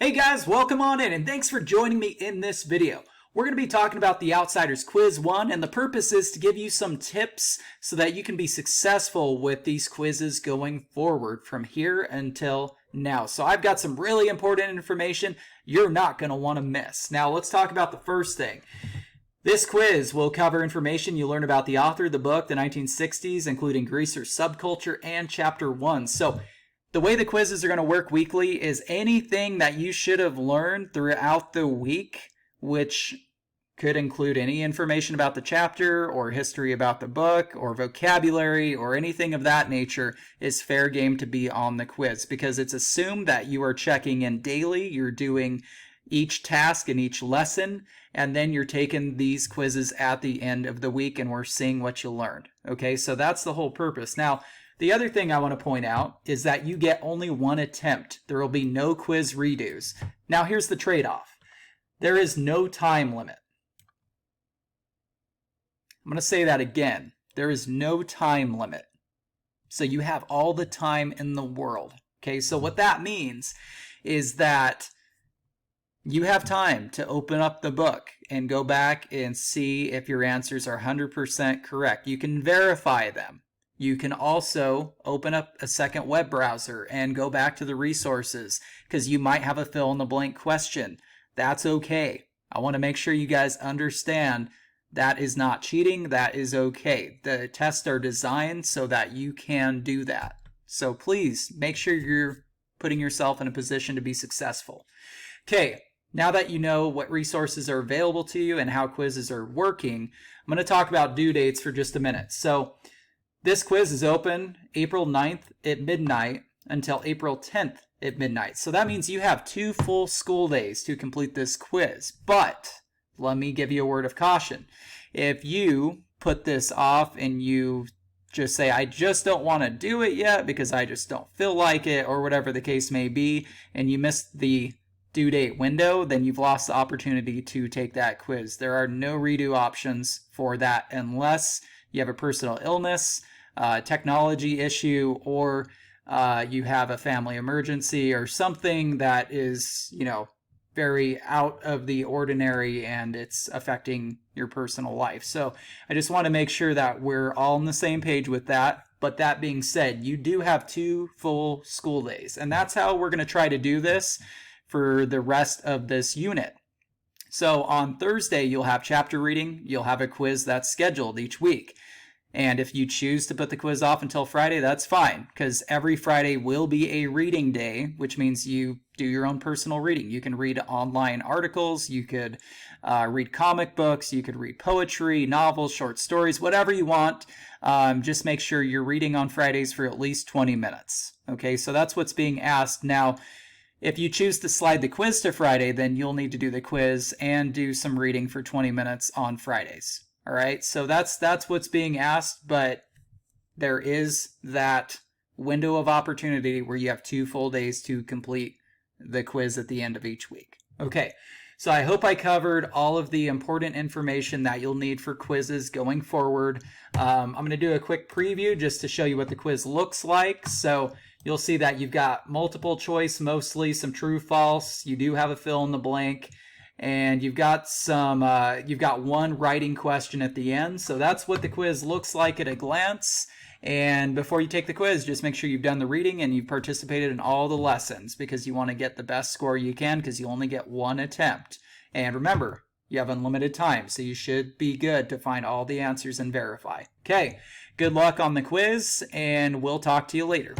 Hey guys, welcome on in and thanks for joining me in this video. We're going to be talking about the Outsiders Quiz 1, and the purpose is to give you some tips so that you can be successful with these quizzes going forward from here until now. So I've got some really important information you're not going to want to miss. Now let's talk about the first thing. This quiz will cover information you learn about the author, the book, the 1960s, including Greaser subculture, and Chapter 1. So the way the quizzes are going to work weekly is anything that you should have learned throughout the week, which could include any information about the chapter or history about the book or vocabulary or anything of that nature, is fair game to be on the quiz, because it's assumed that you are checking in daily, you're doing each task in each lesson, and then you're taking these quizzes at the end of the week and we're seeing what you learned. Okay, so that's the whole purpose. Now, the other thing I want to point out is that you get only one attempt. There will be no quiz redos. Now, here's the trade-off. There is no time limit. I'm going to say that again. There is no time limit. So you have all the time in the world. Okay, so what that means is that you have time to open up the book and go back and see if your answers are 100% correct. You can verify them. You can also open up a second web browser and go back to the resources because you might have a fill-in-the-blank question. That's okay. I want to make sure you guys understand that is not cheating. That is okay. The tests are designed so that you can do that. So please make sure you're putting yourself in a position to be successful. Okay, now that you know what resources are available to you and how quizzes are working, I'm going to talk about due dates for just a minute. So this quiz is open April 9th at midnight until April 10th at midnight. So that means you have 2 full school days to complete this quiz. But let me give you a word of caution. If you put this off and you just say, I just don't want to do it yet because I just don't feel like it, or whatever the case may be, and you missed the due date window, then you've lost the opportunity to take that quiz. There are no redo options for that unless you have a personal illness, technology issue, or you have a family emergency or something that is, very out of the ordinary and it's affecting your personal life. So I just want to make sure that we're all on the same page with that. But that being said, you do have 2 full school days, and that's how we're going to try to do this for the rest of this unit. So on Thursday, you'll have chapter reading. You'll have a quiz that's scheduled each week. And if you choose to put the quiz off until Friday, that's fine, because every Friday will be a reading day, which means you do your own personal reading. You can read online articles, you could read comic books, you could read poetry, novels, short stories, whatever you want. Just make sure you're reading on Fridays for at least 20 minutes. Okay, so that's what's being asked. Now, if you choose to slide the quiz to Friday, then you'll need to do the quiz and do some reading for 20 minutes on Fridays. All right, so that's what's being asked, but there is that window of opportunity where you have 2 full days to complete the quiz at the end of each week. Okay, so I hope I covered all of the important information that you'll need for quizzes going forward. I'm going to do a quick preview just to show you what the quiz looks like. So you'll see that you've got multiple choice, mostly some true, false. You do have a fill in the blank. And you've got one writing question at the end. So that's what the quiz looks like at a glance. And before you take the quiz, just make sure you've done the reading and you've participated in all the lessons, because you want to get the best score you can, because you only get 1 attempt. And remember, you have unlimited time, so you should be good to find all the answers and verify. Okay, good luck on the quiz, and we'll talk to you later.